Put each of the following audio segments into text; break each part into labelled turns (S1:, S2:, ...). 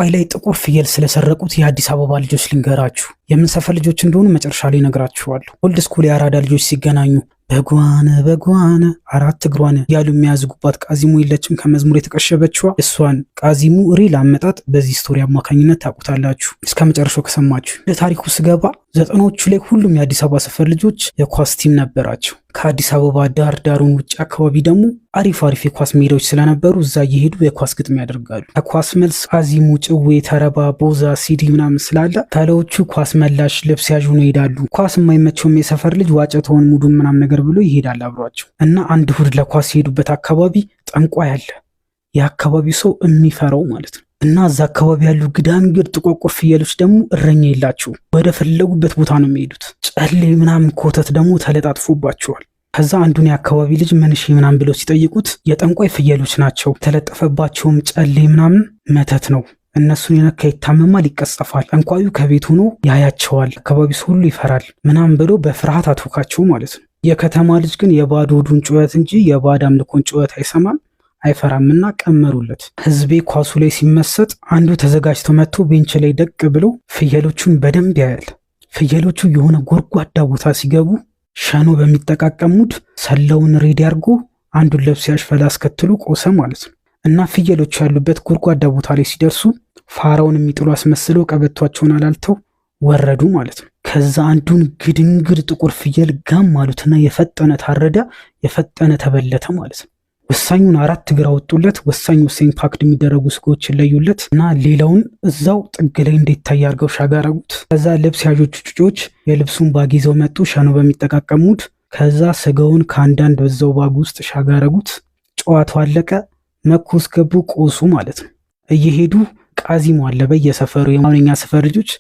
S1: ጠንቋይ ላይ ጥቁር ፍየል ስለሰረቁት የአዲስ አበባ ልጆች ልንገራችሁ። የምንሰፈር ልጆች እንደሆኑ መጨረሻ ላይ እነግራችኋለሁ። ኦልድ ስኩል የአራዳ ልጆች ሲገናኙ በጓነ አራት እግሯን ያሉ የሚያዝጉባት ቃዚሙ የለችም ከመዝሙር የተቀሸበችዋ እሷን ቃዚሙ ሪል አመጣጥ በዚህ ስቶሪ አማካኝነት ታውቁታላችሁ እስከ መጨረሻው ከሰማችሁ። ለታሪኩ ስገባ ዘጠናዎቹ ላይ ሁሉም የአዲስ አበባ ሰፈር ልጆች የኳስ ቲም ነበራቸው። ከአዲስ አበባ ዳር ዳሩን ውጭ አካባቢ ደግሞ አሪፍ የኳስ ሜዳዎች ስለነበሩ እዛ እየሄዱ የኳስ ግጥም ያደርጋሉ። ከኳስ መልስ ቃዚሙ፣ ጭዌ፣ ተረባ፣ ቦዛ፣ ሲዲ ምናምን ስላለ ተለዎቹ ኳስ መላሽ ልብስ ያዡ ነው ይሄዳሉ። ኳስ የማይመቸውም የሰፈር ልጅ ዋጨተውን ሙዱን ምናምን ነገር ብሎ ይሄዳል አብሯቸው እና አንድ እሑድ ለኳስ የሄዱበት አካባቢ ጠንቋይ አለ። የአካባቢው ሰው የሚፈራው ማለት ነው። እና እዛ አካባቢ ያሉ ግዳንግድ ጥቋቁር ፍየሎች ደግሞ እረኛ የላቸው ወደ ፈለጉበት ቦታ ነው የሚሄዱት። ጨሌ ምናምን ኮተት ደግሞ ተለጣጥፎባቸዋል። ከዛ አንዱን የአካባቢ ልጅ መንሽ ምናምን ብለው ሲጠይቁት የጠንቋይ ፍየሎች ናቸው፣ ተለጠፈባቸውም ጨሌ ምናምን መተት ነው፣ እነሱን የነካ ይታመማል፣ ይቀጸፋል፣ ጠንቋዩ ከቤት ሆኖ ያያቸዋል፣ አካባቢ ሰው ሁሉ ይፈራል ምናምን ብሎ በፍርሃት አትወካቸው ማለት ነው። የከተማ ልጅ ግን የባዶ ሆዱን ጩኸት እንጂ የባዕድ አምልኮን ጩኸት አይሰማም አይፈራምና ቀመሩለት። ህዝቤ ኳሱ ላይ ሲመሰጥ አንዱ ተዘጋጅቶ መጥቶ ቤንች ላይ ደቅ ብሎ ፍየሎቹን በደንብ ያያል። ፍየሎቹ የሆነ ጎድጓዳ ቦታ ሲገቡ ሸኖ በሚጠቃቀሙት ሰለውን ሬዲ አድርጎ አንዱን ልብስ ያሽፈላ አስከትሎ ቆሰ ማለት ነው። እና ፍየሎቹ ያሉበት ጎድጓዳ ቦታ ላይ ሲደርሱ ፋራውን የሚጥሉ አስመስለው ቀበቷቸውን አላልተው ወረዱ ማለት ነው። ከዛ አንዱን ግድንግድ ጥቁር ፍየል ጋም አሉትና የፈጠነ ታረደ፣ የፈጠነ ተበለተ ማለት ነው። ወሳኙን 4 እግር አወጡለት። ወሳኝ ፓክድ የሚደረጉ ስጎችን ለዩለት እና ሌላውን እዛው ጥግ ላይ እንዲታይ አድርገው ሻጋረጉት። ከዛ ልብስ ያዦቹ ጩጮች የልብሱን ባግ ይዘው መጡ ሸኖ በሚጠቃቀሙት። ከዛ ስጋውን ከአንዳንድ በዛው ባግ ውስጥ ሻጋረጉት። ጨዋታው አለቀ። መኮስ ገቡ ቆሱ ማለት ነው። እየሄዱ ቃዚሙ አለ በየሰፈሩ። የማንኛ ሰፈር ልጆች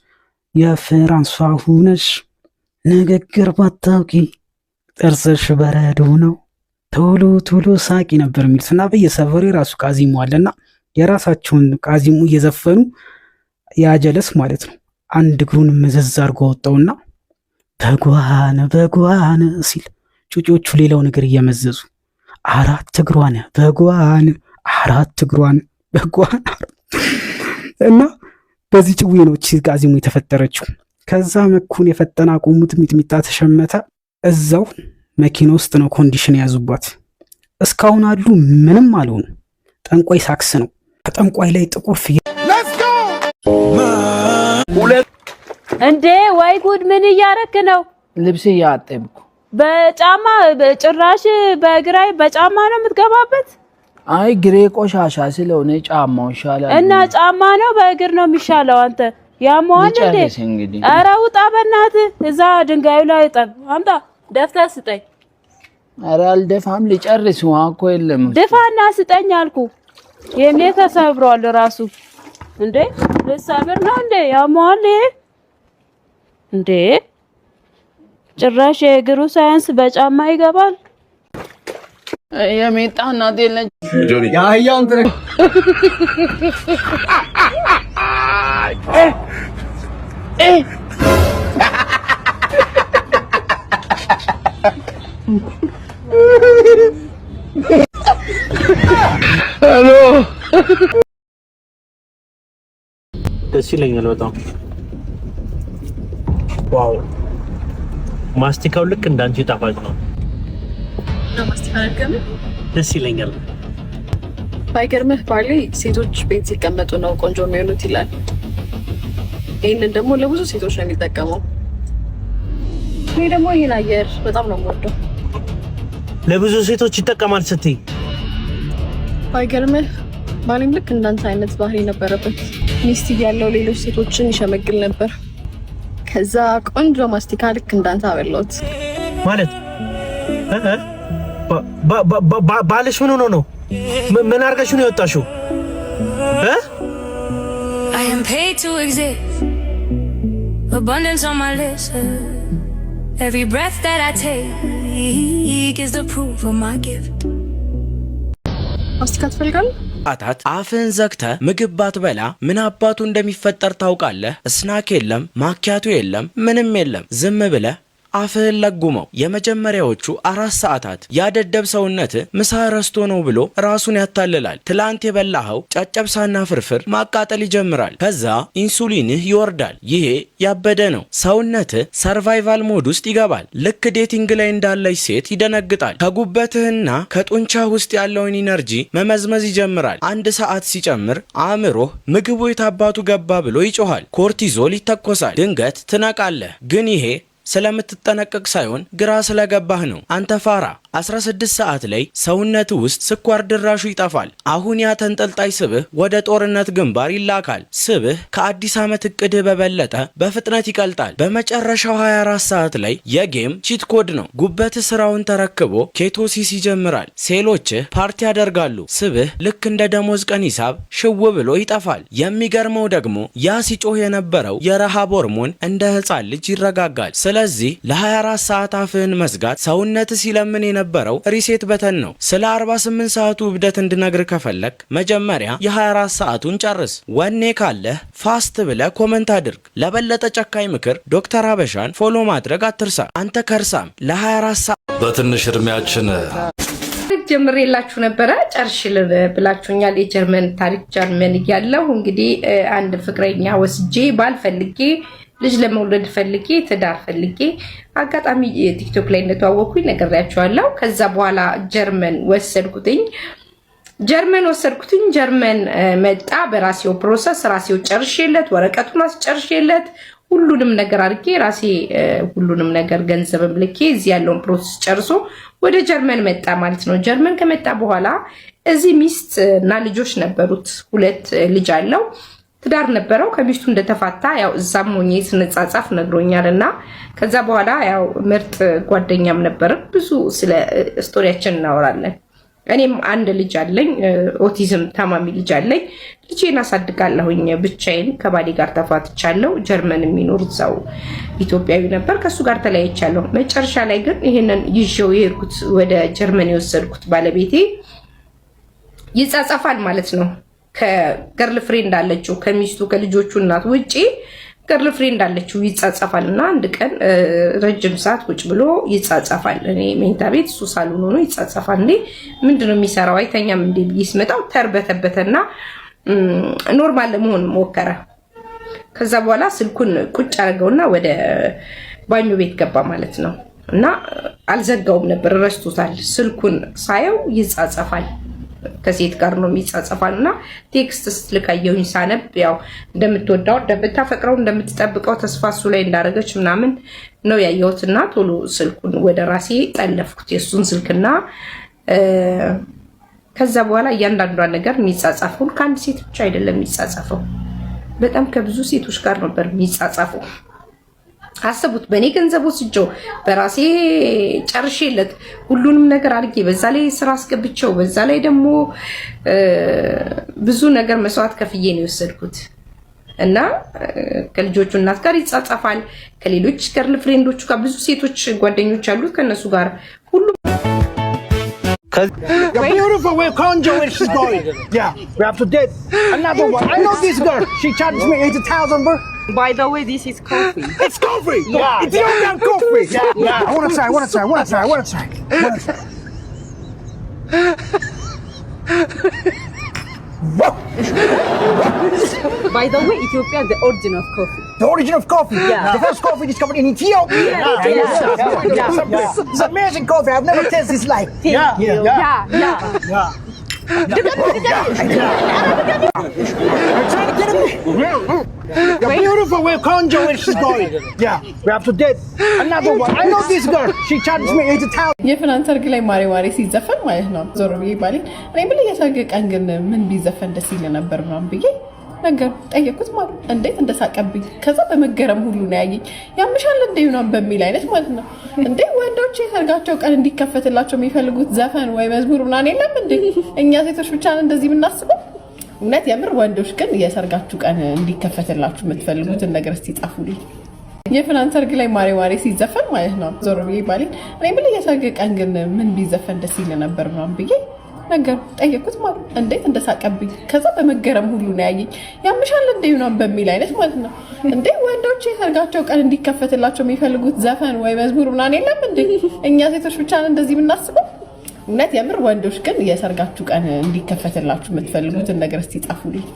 S1: የፍራንሷ ሁነሽ ንግግር ባታውቂ ጥርስሽ በረዶ ነው ቶሎ ቶሎ ሳቂ ነበር የሚሉት እና በየሰፈሩ የራሱ ቃዚሙ አለና የራሳቸውን ቃዚሙ እየዘፈኑ ያጀለስ ማለት ነው። አንድ እግሩን መዘዝ አድርጎ ወጣውና በጓን ሲል ጩጮቹ ሌላው ነገር እየመዘዙ 4 እግሯን በጓን 4 እግሯን በጓን እና በዚህ ጭዌ ነው ቃዚሙ የተፈጠረችው። ከዛ መኩን የፈጠና ቆሙት ሚጥሚጣ ተሸመተ። እዛው መኪና ውስጥ ነው ኮንዲሽን ያዙባት። እስካሁን አሉ ምንም አልሆኑ። ጠንቋይ ሳክስ ነው። ከጠንቋይ ላይ ጥቁር ፍየል
S2: እንዴ! ወይ ጉድ! ምን እያረክ ነው?
S3: ልብስ እያጠብኩ።
S2: በጫማ ጭራሽ በግራይ በጫማ ነው የምትገባበት?
S3: አይ ግሬ ቆሻሻ ስለሆነ ጫማው ይሻላል።
S2: እና ጫማ ነው በእግር ነው የሚሻለው? አንተ ያሟል እንዴ? ኧረ ውጣ በእናትህ። እዛ ድንጋዩ ላይ ጠብ አምጣ ደፍተህ ስጠኝ።
S3: ኧረ አልደፋም ልጨርስ። ውሃ እኮ የለም።
S2: ድፋና ስጠኝ አልኩ። የኔ ተሰብሯል ራሱ። እንዴ ልሰብር ነው እንዴ? ያሟል እንዴ? ጭራሽ የእግሩ ሳይንስ በጫማ ይገባል።
S3: የሜጣ እናት የለች።
S4: ያያውን ትረ
S5: ሄሎ ደስ ይለኛል በጣም። ዋው ማስቲካው ልክ እንዳንቺ ጣፋጭ ነው።
S6: ማስቲካ አልገም
S5: ደስ ይለኛል።
S6: ባይገርምህ ባሌ ሴቶች ቤት ሲቀመጡ ነው ቆንጆ የሚሆኑት ይላል። ይሄንን ደግሞ ለብዙ ሴቶች ነው የሚጠቀመው። እኔ ደግሞ ይሄን አየር በጣም ነው የምወደው።
S5: ለብዙ ሴቶች ይጠቀማል ስትይ?
S6: ባይገርምህ ባሌም ልክ እንዳንተ አይነት ባህሪ ነበረበት። ሚስት ያለው ሌሎች ሴቶችን ይሸመግል ነበር። ከዛ ቆንጆ ማስቲካ ልክ እንዳንተ አበላሁት
S5: ማለት ባልሽ ምን ሆኖ ነው? ምን አርገሽ ነው የወጣሽው?
S7: I am paid to exist. Abundance on my list. Every breath that I take is the proof of my gift.
S6: ማስቲካ ትፈልጋለህ?
S8: አታት አፍን ዘግተ ምግብ ባትበላ ምን አባቱ እንደሚፈጠር ታውቃለህ? ስናክ የለም፣ ማኪያቱ የለም፣ ምንም የለም። ዝም ብለህ አፍህን ለጉመው። የመጀመሪያዎቹ 4 ሰዓታት ያደደብ ሰውነት ምሳ ረስቶ ነው ብሎ ራሱን ያታልላል። ትላንት የበላኸው ጨጨብሳና ፍርፍር ማቃጠል ይጀምራል። ከዛ ኢንሱሊንህ ይወርዳል። ይሄ ያበደ ነው። ሰውነትህ ሰርቫይቫል ሞድ ውስጥ ይገባል። ልክ ዴቲንግ ላይ እንዳለች ሴት ይደነግጣል። ከጉበትህና ከጡንቻ ውስጥ ያለውን ኢነርጂ መመዝመዝ ይጀምራል። 1 ሰዓት ሲጨምር አእምሮህ ምግቡ የታባቱ ገባ ብሎ ይጮሃል። ኮርቲዞል ይተኮሳል። ድንገት ትነቃለህ። ግን ይሄ ስለምትጠነቀቅ ሳይሆን ግራ ስለገባህ ነው። አንተ ፋራ 16 ሰዓት ላይ ሰውነት ውስጥ ስኳር ድራሹ ይጠፋል። አሁን ያ ተንጠልጣይ ስብህ ወደ ጦርነት ግንባር ይላካል። ስብህ ከአዲስ ዓመት እቅድህ በበለጠ በፍጥነት ይቀልጣል። በመጨረሻው 24 ሰዓት ላይ የጌም ቺት ኮድ ነው። ጉበትህ ስራውን ተረክቦ ኬቶሲስ ይጀምራል። ሴሎችህ ፓርቲ ያደርጋሉ። ስብህ ልክ እንደ ደሞዝ ቀን ሂሳብ ሽው ብሎ ይጠፋል። የሚገርመው ደግሞ ያ ሲጮህ የነበረው የረሃብ ሆርሞን እንደ ህፃን ልጅ ይረጋጋል። ስለዚህ ለ24 ሰዓት አፍህን መዝጋት ሰውነት ሲለምን የነበረው ሪሴት በተን ነው። ስለ 48 ሰዓቱ እብደት እንድነግር ከፈለክ መጀመሪያ የ24 ሰዓቱን ጨርስ። ወኔ ካለህ ፋስት ብለህ ኮመንት አድርግ። ለበለጠ ጨካኝ ምክር ዶክተር አበሻን ፎሎ ማድረግ አትርሳ። አንተ ከርሳም ለ24 ሰዓት
S4: በትንሽ እድሜያችን
S9: ጀምሬላችሁ ነበረ ጨርሽልን ብላችሁኛል። የጀርመን ታሪክ ጀርመን እያለሁ እንግዲህ አንድ ፍቅረኛ ወስጄ ባልፈልጌ ልጅ ለመውለድ ፈልጌ ትዳር ፈልጌ አጋጣሚ ቲክቶክ ላይ እንደተዋወቅኩኝ ነግሬያችኋለሁ። ከዛ በኋላ ጀርመን ወሰድኩትኝ። ጀርመን መጣ። በራሴው ፕሮሰስ ራሴው ጨርሼለት ወረቀቱን አስጨርሼለት ሁሉንም ነገር አድርጌ ራሴ ሁሉንም ነገር ገንዘብም ልኬ እዚህ ያለውን ፕሮሰስ ጨርሶ ወደ ጀርመን መጣ ማለት ነው። ጀርመን ከመጣ በኋላ እዚህ ሚስት እና ልጆች ነበሩት። 2 ልጅ አለው። ትዳር ነበረው። ከሚስቱ እንደተፋታ ያው እዛም ሆኜ ስንጻጻፍ ነግሮኛልና ከዛ በኋላ ያው ምርጥ ጓደኛም ነበር። ብዙ ስለ ስቶሪያችን እናወራለን። እኔም አንድ ልጅ አለኝ፣ ኦቲዝም ታማሚ ልጅ አለኝ። ልጄን አሳድጋለሁኝ ብቻዬን። ከባሌ ጋር ተፋትቻለሁ። ጀርመን የሚኖር እዛው ኢትዮጵያዊ ነበር። ከሱ ጋር ተለያይቻለሁ። መጨረሻ ላይ ግን ይሄንን ይዤው የሄድኩት ወደ ጀርመን የወሰድኩት ባለቤቴ ይጻጻፋል ማለት ነው። ከገርል ፍሬንድ አለችው ከሚስቱ ከልጆቹ እናት ውጪ ገርል ፍሬንድ አለችው ይጻጻፋልና አንድ ቀን ረጅም ሰዓት ቁጭ ብሎ ይጻጻፋል። እኔ መኝታ ቤት እሱ ሳሎን ሆኖ ይጻጻፋል። እንዴ ምንድነው የሚሰራው አይተኛም እንዴ ይስመጣው ተርበተበተና ኖርማል ለመሆን ሞከረ። ከዛ በኋላ ስልኩን ቁጭ አድርገውና ወደ ባኞ ቤት ገባ ማለት ነው። እና አልዘጋውም ነበር ረስቶታል። ስልኩን ሳየው ይጻጻፋል ከሴት ጋር ነው የሚጻጻፋልና ቴክስት ስትልካየውኝ ሳነብ ያው እንደምትወዳው እንደምታፈቅረው እንደምትጠብቀው ተስፋ እሱ ላይ እንዳረገች ምናምን ነው ያየሁትና ቶሎ ስልኩን ወደ ራሴ ጠለፍኩት የሱን ስልክና ከዛ በኋላ እያንዳንዷ ነገር የሚጻጻፈው ከአንድ ሴት ብቻ አይደለም የሚጻጻፈው በጣም ከብዙ ሴቶች ጋር ነበር የሚጻጻፈው። አሰቡት በኔ ገንዘብ ወስጄው በራሴ ጨርሼለት ሁሉንም ነገር አድርጌ በዛ ላይ ስራ አስገብቼው በዛ ላይ ደግሞ ብዙ ነገር መስዋዕት ከፍዬ ነው የወሰድኩት እና ከልጆቹ እናት ጋር ይጻጻፋል። ከሌሎች ገርል ፍሬንዶቹ ጋር ብዙ ሴቶች ጓደኞች አሉት ከነሱ ጋር ሁሉ
S5: You're beautiful. We're conjo where she's going. Yeah, we have to date another one. I know this girl. She charges me 80,000 bro.
S10: By the way, this is coffee.
S5: It's coffee. Yeah, Ethiopian coffee. Yeah. I wanna try.
S10: By the way, Ethiopia, the origin of coffee.
S5: The origin of coffee. Yeah. The first coffee discovered in Ethiopia.
S10: Yeah.
S5: It's amazing coffee. I've never tasted this like. Yeah. You're beautiful. We're conjo where she's going. Yeah, we have to date another one. I know this girl. She charges me 80,000.
S6: የፍናን ሰርግ ላይ ማሪ ሲዘፈን ማለት ነው። ዞር ብዬ ባሌ እኔ ብል እየሳቀቀን ግን ምን ቢዘፈን ደስ ይል ነበር ምናምን ብዬ ነገር ጠየቁት ማለት እንዴት እንደሳቀብኝ ከዛ በመገረም ሁሉ ነው ያየኝ። ያምሻል እንዴ ነው በሚል አይነት ማለት ነው። እንዴ ወንዶች የሰርጋቸው ቀን እንዲከፈትላቸው የሚፈልጉት ዘፈን ወይ መዝሙር ምናምን የለም እንዴ? እኛ ሴቶች ብቻ ነን እንደዚህ የምናስበው? እውነት የምር ወንዶች ግን የሰርጋችሁ ቀን እንዲከፈትላችሁ የምትፈልጉትን ነገር እስቲ ጻፉልኝ። የፍናን ሰርግ ላይ ማሪ ሲዘፈን ማለት ነው። ዞር ብዬ ባሌ እኔ ብል እየሰርግ ቀን ግን ምን ቢዘፈን ደስ ይል ነበር ምናምን ብዬ ነገር ጠየቁት ማለት እንዴት እንደሳቀብኝ ከዛ በመገረም ሁሉ ነው ያየኝ ያምሻል እንዴ ነው በሚል አይነት ማለት ነው እንዴ ወንዶች የሰርጋቸው ቀን እንዲከፈትላቸው የሚፈልጉት ዘፈን ወይ መዝሙር ምናምን የለም እንዴ እኛ ሴቶች ብቻ ነን እንደዚህ የምናስበው እውነት የምር ወንዶች ግን የሰርጋችሁ ቀን እንዲከፈትላችሁ የምትፈልጉትን ነገር እስቲ ጻፉልኝ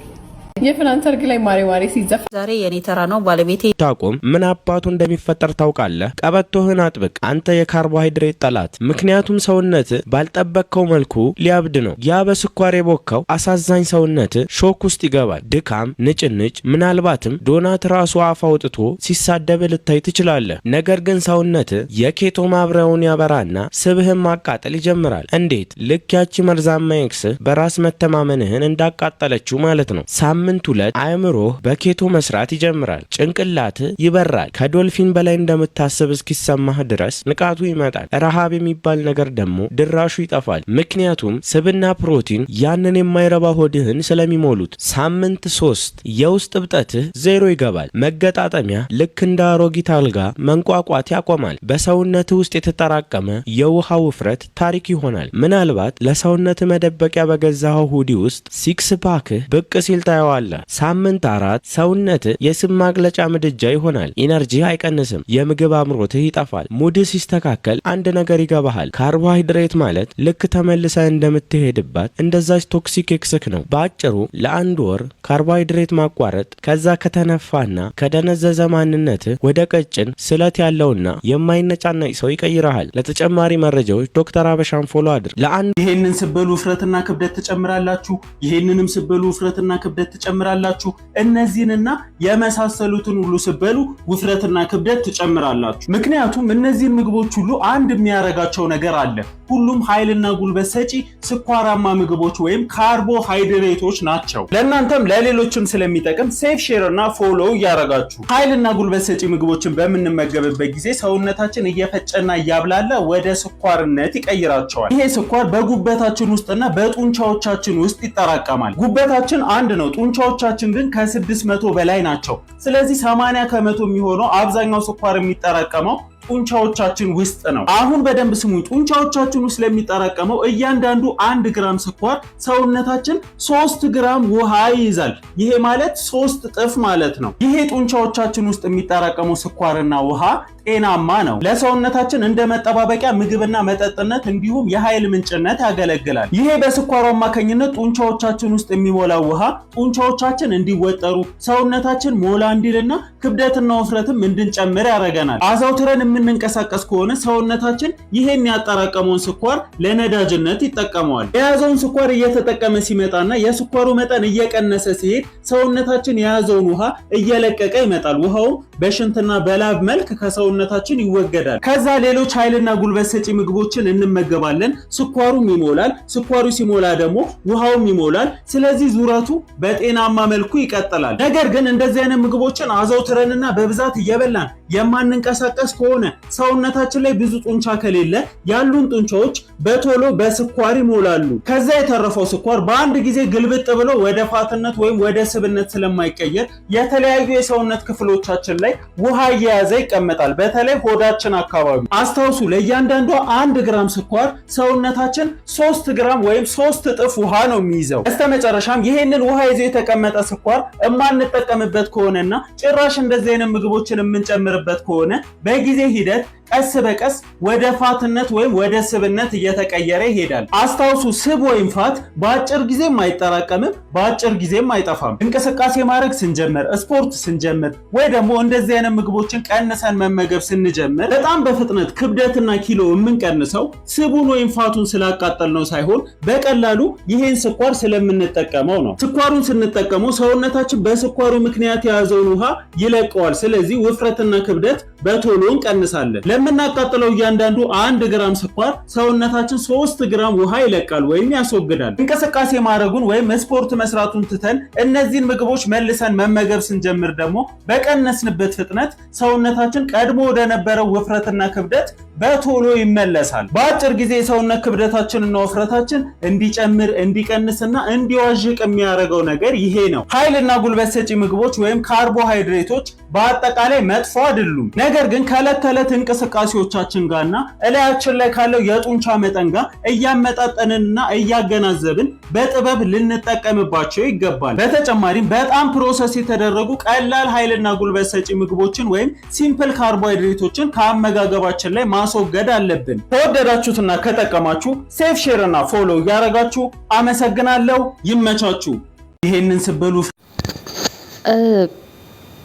S6: የፍናን ሰርግ ላይ ማሬ ሲዘፍ
S10: ዛሬ የኔ ተራ ነው ባለቤቴ
S8: ታቆም ምን አባቱ እንደሚፈጠር ታውቃለህ ቀበቶህን አጥብቅ አንተ የካርቦሃይድሬት ጠላት ምክንያቱም ሰውነት ባልጠበቅከው መልኩ ሊያብድ ነው ያ በስኳር የቦካው አሳዛኝ ሰውነት ሾክ ውስጥ ይገባል ድካም ንጭንጭ ምናልባትም ዶናት ራሱ አፍ አውጥቶ ሲሳደብ ልታይ ትችላለህ ነገር ግን ሰውነት የኬቶ ማብሪያውን ያበራና ስብህን ማቃጠል ይጀምራል እንዴት ልክ ያቺ መርዛማ ኤክስ በራስ መተማመንህን እንዳቃጠለችው ማለት ነው ሳምንት 2 አእምሮህ በኬቶ መስራት ይጀምራል ጭንቅላት ይበራል ከዶልፊን በላይ እንደምታስብ እስኪሰማህ ድረስ ንቃቱ ይመጣል ረሃብ የሚባል ነገር ደግሞ ድራሹ ይጠፋል ምክንያቱም ስብና ፕሮቲን ያንን የማይረባ ሆድህን ስለሚሞሉት ሳምንት 3 የውስጥ እብጠትህ ዜሮ ይገባል መገጣጠሚያ ልክ እንደ አሮጊት አልጋ መንቋቋት ያቆማል በሰውነትህ ውስጥ የተጠራቀመ የውሃ ውፍረት ታሪክ ይሆናል ምናልባት ለሰውነት መደበቂያ በገዛኸው ሁዲ ውስጥ ሲክስ ፓክህ ብቅ ሲል ታየዋለህ ሳምንት 4 ሰውነት የስብ ማግለጫ ምድጃ ይሆናል ኢነርጂ አይቀንስም የምግብ አምሮትህ ይጠፋል ሙድህ ሲስተካከል አንድ ነገር ይገባሃል ካርቦሃይድሬት ማለት ልክ ተመልሰ እንደምትሄድባት እንደዛች ቶክሲክ ኤክስክ ነው በአጭሩ ለአንድ ወር ካርቦሃይድሬት ማቋረጥ ከዛ ከተነፋና ከደነዘዘ ማንነት ወደ ቀጭን ስለት ያለውና የማይነጫነጭ ሰው ይቀይራል ለተጨማሪ መረጃዎች ዶክተር አበሻን ፎሎ አድርግ
S4: ይሄንን ስበሉ ውፍረትና ክብደት ተጨምራላችሁ ይሄንንም ስበሉ ውፍረትና ክብደት ተጨምራላችሁ እነዚህንና የመሳሰሉትን ሁሉ ስበሉ ውፍረትና ክብደት ተጨምራላችሁ ምክንያቱም እነዚህን ምግቦች ሁሉ አንድ የሚያረጋቸው ነገር አለ ሁሉም ኃይልና ጉልበት ሰጪ ስኳራማ ምግቦች ወይም ካርቦሃይድሬቶች ናቸው ለእናንተም ለሌሎችም ስለሚጠቅም ሴፍ ሼር እና ፎሎ ያረጋችሁ ኃይልና ጉልበት ሰጪ ምግቦችን በመንመገብበት ጊዜ ሰውነታችን እየፈጨና እያብላላ ወደ ስኳርነት ይቀይራቸዋል ይሄ ስኳር በጉበታችን ውስጥና በጡንቻዎቻችን ውስጥ ይጠራቀማል ጉበታችን አንድ ነው ጡንቻዎቻችን ግን ከ600 በላይ ናቸው ስለዚህ 80% የሚሆነው አብዛኛው ስኳር የሚጠራቀመው ጡንቻዎቻችን ውስጥ ነው አሁን በደንብ ስሙ ጡንቻዎቻችን ውስጥ ለሚጠራቀመው እያንዳንዱ 1 ግራም ስኳር ሰውነታችን 3 ግራም ውሃ ይይዛል ይሄ ማለት 3 እጥፍ ማለት ነው ይሄ ጡንቻዎቻችን ውስጥ የሚጠራቀመው ስኳርና ውሃ ጤናማ ነው ለሰውነታችን እንደ መጠባበቂያ ምግብና መጠጥነት እንዲሁም የኃይል ምንጭነት ያገለግላል ይሄ በስኳሩ አማካኝነት ጡንቻዎቻችን ውስጥ የሚሞላው ውሃ ጡንቻዎቻችን እንዲወጠሩ ሰውነታችን ሞላ እንዲልና ክብደትና ውፍረትም እንድንጨምር ያደርገናል አዛውትረን የምንንቀሳቀስ ከሆነ ሰውነታችን ይሄን ያጠራቀመውን ስኳር ለነዳጅነት ይጠቀመዋል የያዘውን ስኳር እየተጠቀመ ሲመጣና የስኳሩ መጠን እየቀነሰ ሲሄድ ሰውነታችን የያዘውን ውሃ እየለቀቀ ይመጣል ውሃውም በሽንትና በላብ መልክ ከሰውነታችን ይወገዳል ከዛ ሌሎች ኃይልና ጉልበት ሰጪ ምግቦችን እንመገባለን ስኳሩም ይሞላል ስኳሩ ሲሞላ ደግሞ ውሃውም ይሞላል ስለዚህ ዙረቱ በጤናማ መልኩ ይቀጥላል ነገር ግን እንደዚህ አይነት ምግቦችን አዘውትረንና በብዛት እየበላን የማንንቀሳቀስ ከሆነ ሰውነታችን ላይ ብዙ ጡንቻ ከሌለ ያሉን ጡንቻዎች በቶሎ በስኳር ይሞላሉ ከዛ የተረፈው ስኳር በአንድ ጊዜ ግልብጥ ብሎ ወደ ፋትነት ወይም ወደ ስብነት ስለማይቀየር የተለያዩ የሰውነት ክፍሎቻችን ላይ ውሃ እየያዘ ይቀመጣል በተለይ ሆዳችን አካባቢ አስተውሱ ለእያንዳንዱ 1 ግራም ስኳር ሰውነታችን 3 ግራም ወይም 3 እጥፍ ውሃ ነው የሚይዘው በስተመጨረሻም ይሄንን ውሃ ይዞ የተቀመጠ ስኳር የማንጠቀምበት ከሆነና ጭራሽ እንደዚህ አይነት ምግቦችን የምንጨምርበት ከሆነ በጊዜ ሂደት ቀስ በቀስ ወደ ፋትነት ወይም ወደ ስብነት እየተቀየረ ይሄዳል አስታውሱ ስብ ወይም ፋት በአጭር ጊዜም አይጠራቀምም በአጭር ጊዜም አይጠፋም እንቅስቃሴ ማድረግ ስንጀምር ስፖርት ስንጀምር ወይ ደግሞ እንደዚህ አይነት ምግቦችን ቀንሰን መመገብ ስንጀምር በጣም በፍጥነት ክብደትና ኪሎ የምንቀንሰው ስቡን ወይም ፋቱን ስላቃጠልነው ሳይሆን በቀላሉ ይሄን ስኳር ስለምንጠቀመው ነው ስኳሩን ስንጠቀመው ሰውነታችን በስኳሩ ምክንያት የያዘውን ውሃ ይለቀዋል ስለዚህ ውፍረትና ክብደት በቶሎ እንቀንሳለን ለምናቃጥለው እያንዳንዱ 1 ግራም ስኳር ሰውነታችን 3 ግራም ውሃ ይለቃል ወይም ያስወግዳል እንቅስቃሴ ማድረጉን ወይም ስፖርት መስራቱን ትተን እነዚህን ምግቦች መልሰን መመገብ ስንጀምር ደግሞ በቀነስንበት ፍጥነት ሰውነታችን ቀድሞ ወደ ነበረው ውፍረትና ክብደት በቶሎ ይመለሳል። በአጭር ጊዜ የሰውነት ክብደታችንና ውፍረታችን እንዲጨምር እንዲቀንስና እንዲዋዥቅ የሚያደርገው ነገር ይሄ ነው። ኃይልና ጉልበት ሰጪ ምግቦች ወይም ካርቦሃይድሬቶች በአጠቃላይ መጥፎ አይደሉም። ነገር ግን ከዕለት ተዕለት እንቅስቃሴዎቻችን ጋርና እላያችን ላይ ካለው የጡንቻ መጠን ጋር እያመጣጠንንና እያገናዘብን በጥበብ ልንጠቀምባቸው ይገባል። በተጨማሪም በጣም ፕሮሰስ የተደረጉ ቀላል ኃይልና ጉልበት ሰጪ ምግቦችን ወይም ሲምፕል ካርቦሃይድሬቶችን ከአመጋገባችን ላይ ማስወገድ አለብን። ከወደዳችሁትና ከጠቀማችሁ ሴፍ፣ ሼር እና ፎሎ እያደረጋችሁ አመሰግናለሁ። ይመቻችሁ። ይሄንን ስበሉ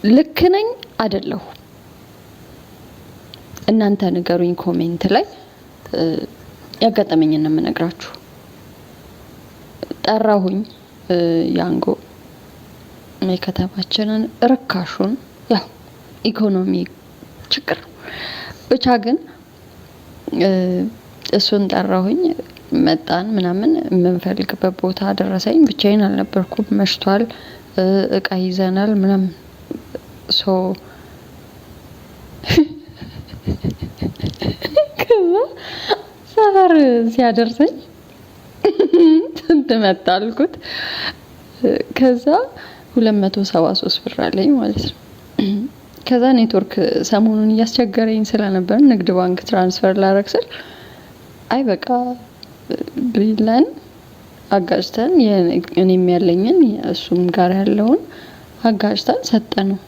S11: ልክ ነኝ አይደለሁ? እናንተ ንገሩኝ ኮሜንት ላይ። ያጋጠመኝን ነው የምነግራችሁ። ጠራሁኝ ያንጎ የከተማችንን ርካሹን ያው ኢኮኖሚ ችግር ብቻ ግን እሱን ጠራሁኝ። መጣን ምናምን የምንፈልግበት ቦታ ደረሰኝ። ብቻዬን አልነበርኩም፣ መሽቷል፣ እቃ ይዘናል ምናምን ሶ ከዛ ሰፈር ሲያደርሰኝ ስንት መጣ አልኩት። ከዛ 273 ብር አለኝ ማለት ነው። ከዛ ኔትወርክ ሰሞኑን እያስቸገረኝ ስለነበር ንግድ ባንክ ትራንስፈር ላረግ ስል አይ በቃ ብለን አጋጭተን እኔም ያለኝን እሱም ጋር ያለውን አጋጭተን ሰጠነው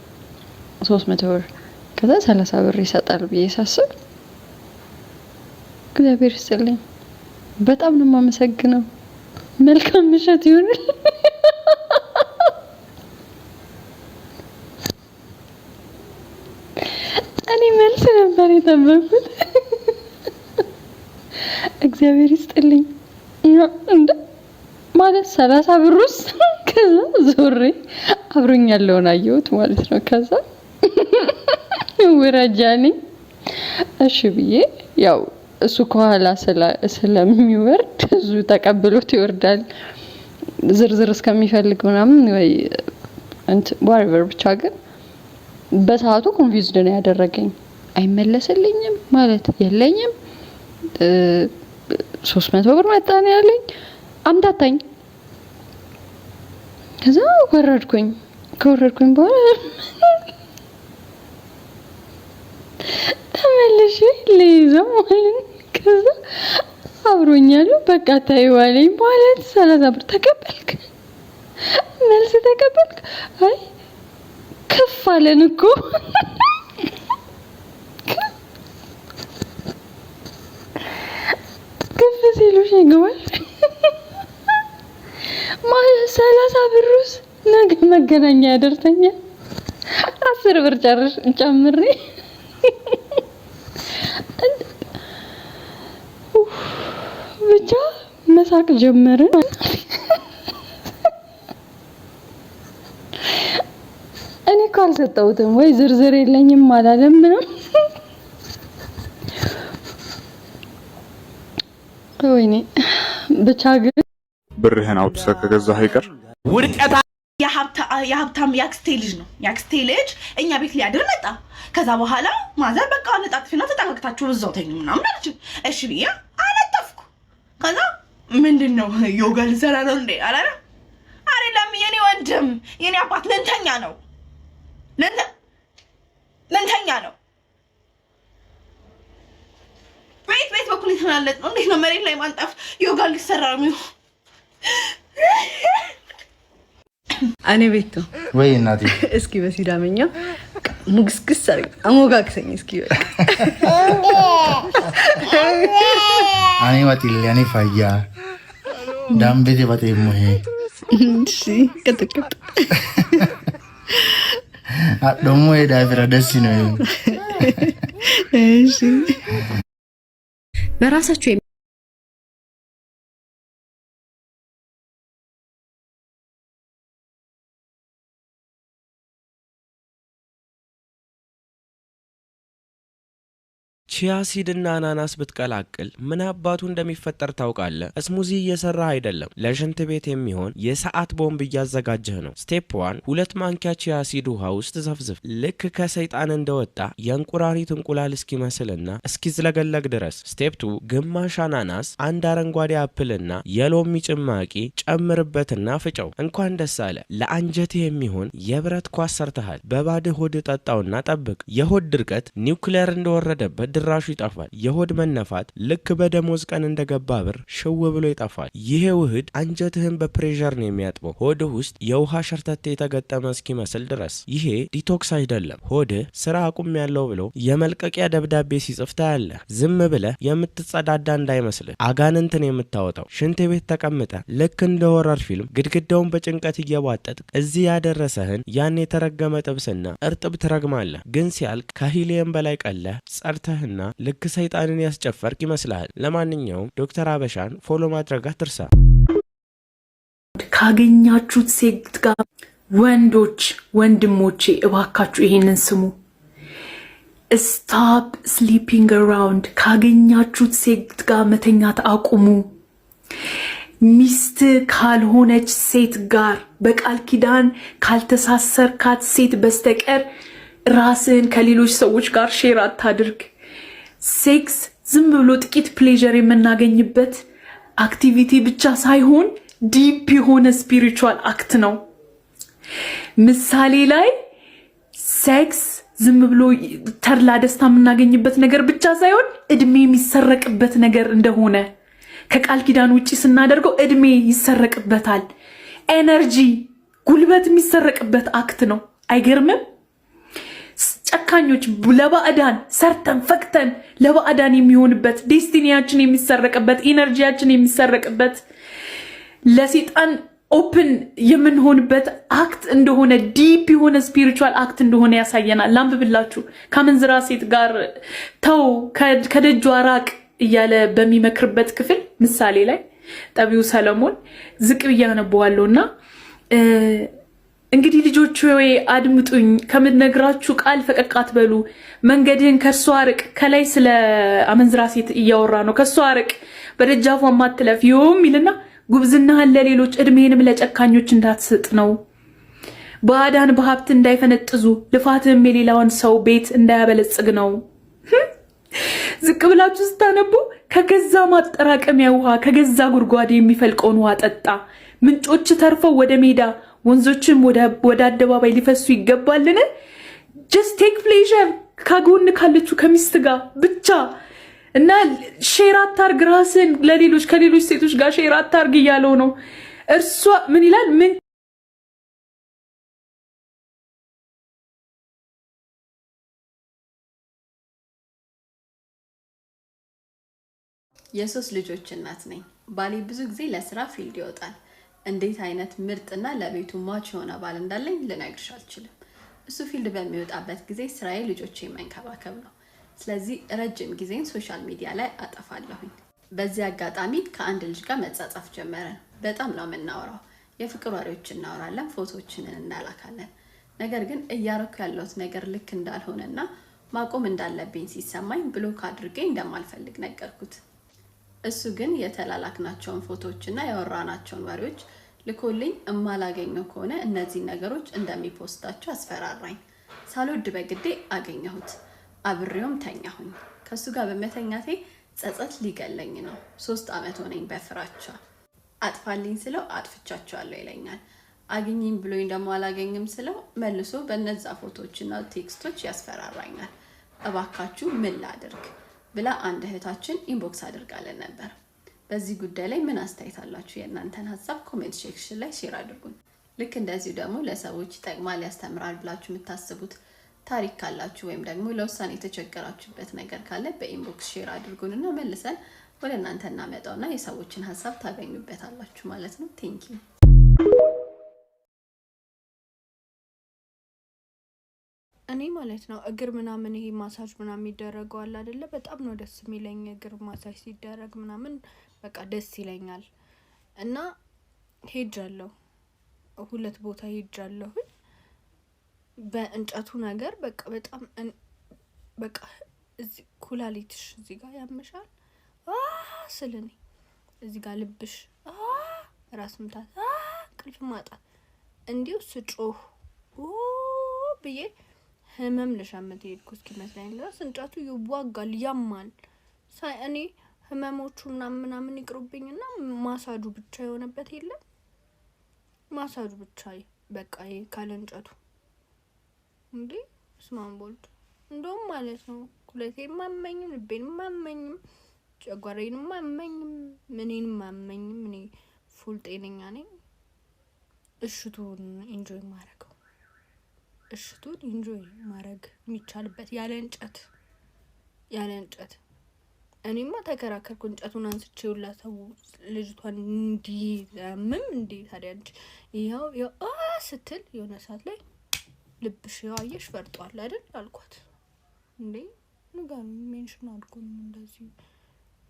S11: 300 ብር። ከዛ 30 ብር ይሰጣል ብዬ ሳስብ እግዚአብሔር ይስጥልኝ፣ በጣም ነው የማመሰግነው። መልካም ምሽት ይሁን። እኔ መልስ ነበር የጠበኩት። እግዚአብሔር ይስጥልኝ እንደ ማለት 30 ብር ውስጥ ከዛ ዞሬ አብሮኝ ያለውን አየሁት ማለት ነው። ከዛ ወራጃኒ እሺ ብዬ ያው እሱ ከኋላ ስለሚወርድ እሱ ተቀብሎት ይወርዳል ዝርዝር እስከሚፈልግ ምናምን ወይ እንት whatever ብቻ ግን በሰዓቱ ኮንፊውዝድ ነው ያደረገኝ። አይመለስልኝም ማለት የለኝም 300 ብር መጣ ነው ያለኝ። አምታታኝ። ከዛ ወረድኩኝ። ከወረድኩኝ በኋላ ተመልሼ ልይዘው ማለት ከዛ አብሮኛል። በቃ ታይዋለኝ ማለት 30 ብር ተቀበልክ መልስ ተቀበልክ። አይ ከፍ አለን እኮ ከፍ ሲሉሽ ይገባል ማለት 30 ብር ውስጥ ነገ መገናኛ ያደርሰኛል። 10 ብር ጨምሬ ብቻ መሳቅ ጀመርን። እኔ እኮ አልሰጠሁትም ወይ ዝርዝር የለኝም አላለም ምንም። ወይኔ ብቻ ግን
S12: ብርህን አውጥተህ ከገዛህ አይቀር
S13: ውድቀታ የሀብታም ያክስቴ ልጅ ነው። ያክስቴ ልጅ እኛ ቤት ሊያድር መጣ። ከዛ በኋላ ማዘር በቃ አነጣጥፊና ተጠቃቅታችሁ በዛው ተኙ ምናምን አለች። እሺ ብዬ አነጠፍኩ። ከዛ ምንድነው ዮጋ ልሰራ ነው እንዴ አላለ። አይደለም የኔ ወንድም የኔ አባት ለንተኛ ነው ለንተኛ ነው። ቤት በኩል የተናለጥ ነው። እንዴት ነው መሬት ላይ ማንጠፍ ዮጋ ሊሰራ ነው?
S10: እኔ ቤት ነው
S12: ወይ እናቴ?
S10: እስኪ በሲዳመኛ ሙግስግስ አርግ አሞጋክሰኝ እስኪ በቃ
S12: አኔ ዋቲል ያኔ ፋያ ዳምቤቴ ባቴ ሞሄ
S10: እሺ ከተከተ
S12: አዶሞ የዳይቨራ ደስ ነው።
S10: እሺ
S11: በራሳችሁ
S8: ቺያ ሲድና አናናስ ብትቀላቅል ምን አባቱ እንደሚፈጠር ታውቃለህ? ስሙዚ እየሰራህ አይደለም፣ ለሽንት ቤት የሚሆን የሰዓት ቦምብ እያዘጋጀህ ነው። ስቴፕ 1 2 ማንኪያ ቺያ ሲድ ውሃ ውስጥ ዘፍዝፍ። ልክ ከሰይጣን እንደወጣ የእንቁራሪት እንቁላል እስኪመስልና እስኪዝለገለግ ድረስ። ስቴፕ 2 ግማሽ አናናስ፣ አንድ አረንጓዴ አፕልና የሎሚ ጭማቂ ጨምርበትና ፍጨው። እንኳን ደስ አለ፣ ለአንጀት የሚሆን የብረት ኳስ ሰርተሃል። በባድህ ሆድ ጠጣውና ጠብቅ። የሆድ ድርቀት ኒውክሌር እንደወረደበት ድራሹ ይጠፋል። የሆድ መነፋት ልክ በደሞዝ ቀን እንደገባ ብር ሽው ብሎ ይጠፋል። ይሄ ውህድ አንጀትህን በፕሬሸር ነው የሚያጥበው፣ ሆድህ ውስጥ የውሃ ሸርተቴ የተገጠመ እስኪመስል ድረስ። ይሄ ዲቶክስ አይደለም። ሆድህ ስራ አቁም ያለው ብሎ የመልቀቂያ ደብዳቤ ሲጽፍ ታያለህ። ዝም ብለህ የምትጸዳዳ እንዳይመስልህ አጋንንትን የምታወጣው። ሽንት ቤት ተቀምጠ ልክ እንደ ሆረር ፊልም ግድግዳውን በጭንቀት እየቧጠጥክ እዚህ ያደረሰህን ያን የተረገመ ጥብስና እርጥብ ትረግማለህ። ግን ሲያልቅ ከሂሊየም በላይ ቀለህ ጸርተህና ልክ ሰይጣንን ያስጨፈርክ ይመስልሃል። ለማንኛውም ዶክተር አበሻን ፎሎ ማድረግ አትርሳ።
S14: ካገኛችሁት ሴት ጋር ወንዶች ወንድሞቼ እባካችሁ ይሄንን ስሙ። ስታፕ ስሊፒንግ አራውንድ። ካገኛችሁት ሴት ጋር መተኛት አቁሙ። ሚስት ካልሆነች ሴት ጋር በቃል ኪዳን ካልተሳሰርካት ሴት በስተቀር ራስን ከሌሎች ሰዎች ጋር ሼር አታድርግ። ሴክስ ዝም ብሎ ጥቂት ፕሌዠር የምናገኝበት አክቲቪቲ ብቻ ሳይሆን ዲፕ የሆነ ስፒሪቹዋል አክት ነው። ምሳሌ ላይ ሴክስ ዝም ብሎ ተድላ ደስታ የምናገኝበት ነገር ብቻ ሳይሆን እድሜ የሚሰረቅበት ነገር እንደሆነ ከቃል ኪዳን ውጪ ስናደርገው እድሜ ይሰረቅበታል። ኤነርጂ፣ ጉልበት የሚሰረቅበት አክት ነው። አይገርምም? ጨካኞች ለባዕዳን ሰርተን ፈክተን ለባዕዳን የሚሆንበት ዴስቲኒያችን የሚሰረቅበት ኢነርጂያችን የሚሰረቅበት ለሰይጣን ኦፕን የምንሆንበት አክት እንደሆነ ዲፕ የሆነ ስፒሪቹዋል አክት እንደሆነ ያሳየናል። ላንብብላችሁ። ከአመንዝራ ሴት ጋር ተው ከደጇ ራቅ እያለ በሚመክርበት ክፍል ምሳሌ ላይ ጠቢው ሰለሞን ዝቅ ብዬ አነበዋለሁና እንግዲህ ልጆች ሆይ አድምጡኝ፣ ከምነግራችሁ ቃል ፈቀቅ አትበሉ። መንገድህን ከሷ አርቅ። ከላይ ስለ አመንዝራ ሴት እያወራ ነው። ከሷ አርቅ፣ በደጃፏ ማትለፍ ይሁም ይልና ጉብዝናህን ለሌሎች እድሜንም ለጨካኞች እንዳትሰጥ ነው። ባዕዳን በሀብት እንዳይፈነጥዙ ልፋትህም የሌላውን ሰው ቤት እንዳያበለጽግ ነው። ዝቅ ብላችሁ ስታነቡ ከገዛ ማጠራቀሚያ ውሃ ከገዛ ጉድጓድ የሚፈልቀውን ውሃ ጠጣ። ምንጮች ተርፈው ወደ ሜዳ ወንዞችም ወደ አደባባይ ሊፈሱ ይገባልን? ጀስት ቴክ ፕሌዠር ከጎን ካለችው ከሚስት ጋር ብቻ እና ሼር አታርግ። ራስን ለሌሎች ከሌሎች ሴቶች ጋር ሼር አታርግ እያለው ነው። እርሷ ምን ይላል? ምን
S6: የሶስት ልጆች እናት ነኝ። ባሌ ብዙ ጊዜ ለስራ ፊልድ ይወጣል። እንዴት አይነት ምርጥና ለቤቱ ማች የሆነ ባል እንዳለኝ ልነግርሽ አልችልም። እሱ ፊልድ በሚወጣበት ጊዜ ስራዬ ልጆቼ መንከባከብ ነው። ስለዚህ ረጅም ጊዜን ሶሻል ሚዲያ ላይ አጠፋለሁኝ። በዚህ አጋጣሚ ከአንድ ልጅ ጋር መጻጻፍ ጀመረን። በጣም ነው የምናወራው። የፍቅር ወሬዎች እናወራለን፣ ፎቶዎችን እናላካለን። ነገር ግን እያረኩ ያለሁት ነገር ልክ እንዳልሆነና ማቆም እንዳለብኝ ሲሰማኝ ብሎክ አድርጌ እንደማልፈልግ ነገርኩት። እሱ ግን የተላላክናቸውን ፎቶዎችና ያወራናቸውን ወሬዎች ልኮልኝ እማላገኘው ከሆነ እነዚህ ነገሮች እንደሚፖስታቸው አስፈራራኝ። ሳልወድ በግዴ አገኘሁት። አብሬውም ተኛሁኝ። ከሱ ጋር በመተኛቴ ጸጸት ሊገለኝ ነው። 3 ዓመት ሆነኝ በፍራቻ። አጥፋልኝ ስለው አጥፍቻቸዋለሁ ይለኛል። አግኝኝ ብሎኝ ደግሞ አላገኝም ስለው መልሶ በነዛ ፎቶዎችና ቴክስቶች ያስፈራራኛል። እባካችሁ ምን ላድርግ ብላ አንድ እህታችን ኢንቦክስ አድርጋለን ነበር። በዚህ ጉዳይ ላይ ምን አስተያየት አላችሁ? የእናንተን ሀሳብ ኮሜንት ሴክሽን ላይ ሼር አድርጉን። ልክ እንደዚሁ ደግሞ ለሰዎች ይጠቅማል ያስተምራል ብላችሁ የምታስቡት ታሪክ ካላችሁ ወይም ደግሞ ለውሳኔ የተቸገራችሁበት ነገር ካለ በኢንቦክስ ሼር አድርጉንና መልሰን ወደ እናንተ እናመጣውና የሰዎችን ሀሳብ ታገኙበታላችሁ ማለት ነው። ቴንክ ዩ።
S10: እኔ ማለት ነው እግር ምናምን ይሄ ማሳጅ ምናምን ይደረገው አለ አይደለ? በጣም ነው ደስ የሚለኝ እግር ማሳጅ ሲደረግ ምናምን በቃ ደስ ይለኛል። እና ሄጃለሁ፣ 2 ቦታ ሄጃለሁ። በእንጨቱ ነገር በቃ በጣም በቃ እዚህ ኩላሊትሽ እዚህ ጋር ያመሻል ስለኔ እዚህ ጋር ልብሽ ራስ ምታት ቅልፍ ማጣት እንዲው ስጮህ ብዬ ህመም ለሻመት ሄድኩ እስኪመስለኝ ድረስ እንጫቱ ይዋጋል ያማል ሳይ እኔ ህመሞቹ ምናምን ይቅሩብኝና ማሳጁ ብቻ የሆነበት የለም ማሳጁ ብቻ በቃ ካለንጨቱ እንዴ ስማን ቦልድ እንደውም ማለት ነው ኩለቴን ማመኝም ልቤን ማመኝም ጨጓራዬን ማመኝም ምኔን ማመኝም እኔ ፉል ጤነኛ ነኝ እሽቱን ኢንጆይ ማረግ የሚቻልበት ያለ እንጨት እኔማ ተከራከርኩ እንጨቱን አንስቼውላ ሰው ልጅቷን እንዲዘምም እንዴ ታዲያ ይሄው ስትል የሆነ ሰዓት ላይ ልብሽ ያየሽ ፈርጧል አይደል አልኳት እንዴ ንጋም ሜንሽን አድርጎኝ እንደዚህ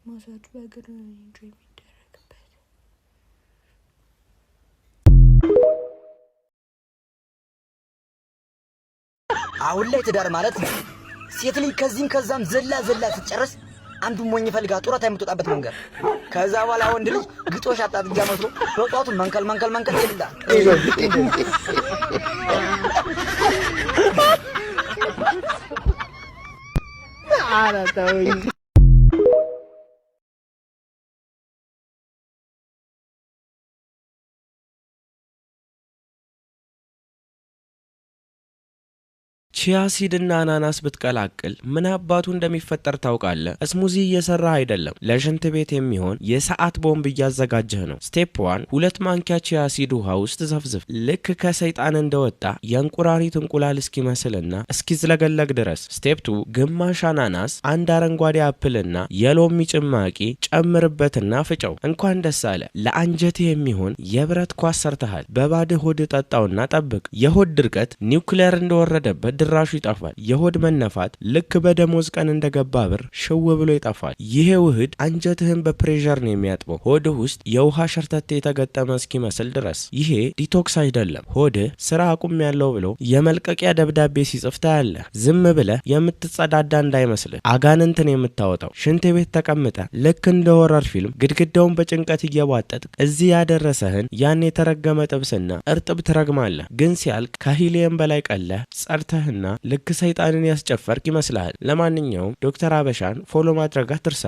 S10: ማሳጅ በእግር ኢንጆይ የሚደረግበት
S15: አሁን ላይ ትዳር ማለት ሴት ልጅ ከዚህም ከዛም ዘላ ስትጨርስ አንዱ ሞኝ ፈልጋ ጡረታ የምትወጣበት መንገድ ከዛ በኋላ ወንድ ልጅ ግጦሽ አጣጥጃ መስሎ በጧቱ መንከል ይላል አራታውኝ
S8: ቺያ ሲድ እና አናናስ ብትቀላቅል ምን አባቱ እንደሚፈጠር ታውቃለህ? ስሙዚ እየሰራህ አይደለም፣ ለሽንት ቤት የሚሆን የሰዓት ቦምብ እያዘጋጀህ ነው። ስቴፕ 1 2 ማንኪያ ቺያ ሲድ ውሃ ውስጥ ዘፍዝፍ። ልክ ከሰይጣን እንደወጣ የእንቁራሪት እንቁላል እስኪመስልና እስኪዝለገለግ ድረስ። ስቴፕ 2 ግማሽ አናናስ፣ አንድ አረንጓዴ አፕልና የሎሚ ጭማቂ ጨምርበትና ፍጨው። እንኳን ደስ አለ፣ ለአንጀቴ የሚሆን የብረት ኳስ ሰርተሃል። በባድህ ሆድ ጠጣውና ጠብቅ። የሆድ ድርቀት ኒውክሌር እንደወረደበት ድራሹ ይጠፋል። የሆድ መነፋት ልክ በደሞዝ ቀን እንደገባ ብር ሽው ብሎ ይጠፋል። ይሄ ውህድ አንጀትህን በፕሬሸር ነው የሚያጥበው፣ ሆድህ ውስጥ የውሃ ሸርተቴ የተገጠመ እስኪመስል ድረስ። ይሄ ዲቶክስ አይደለም። ሆድህ ስራ አቁም ያለው ብሎ የመልቀቂያ ደብዳቤ ሲጽፍ ታያለህ። ዝም ብለህ የምትጸዳዳ እንዳይመስልህ አጋንንትን የምታወጣው። ሽንት ቤት ተቀምጠ ልክ እንደ ሆረር ፊልም ግድግዳውን በጭንቀት እየቧጠጥ እዚህ ያደረሰህን ያን የተረገመ ጥብስና እርጥብ ትረግማለህ። ግን ሲያልቅ ከሂሊየም በላይ ቀለህ ጸድተህ ልክ ሰይጣንን ያስጨፈርክ ይመስልሃል። ለማንኛውም ዶክተር አበሻን ፎሎ ማድረግ አትርሳ።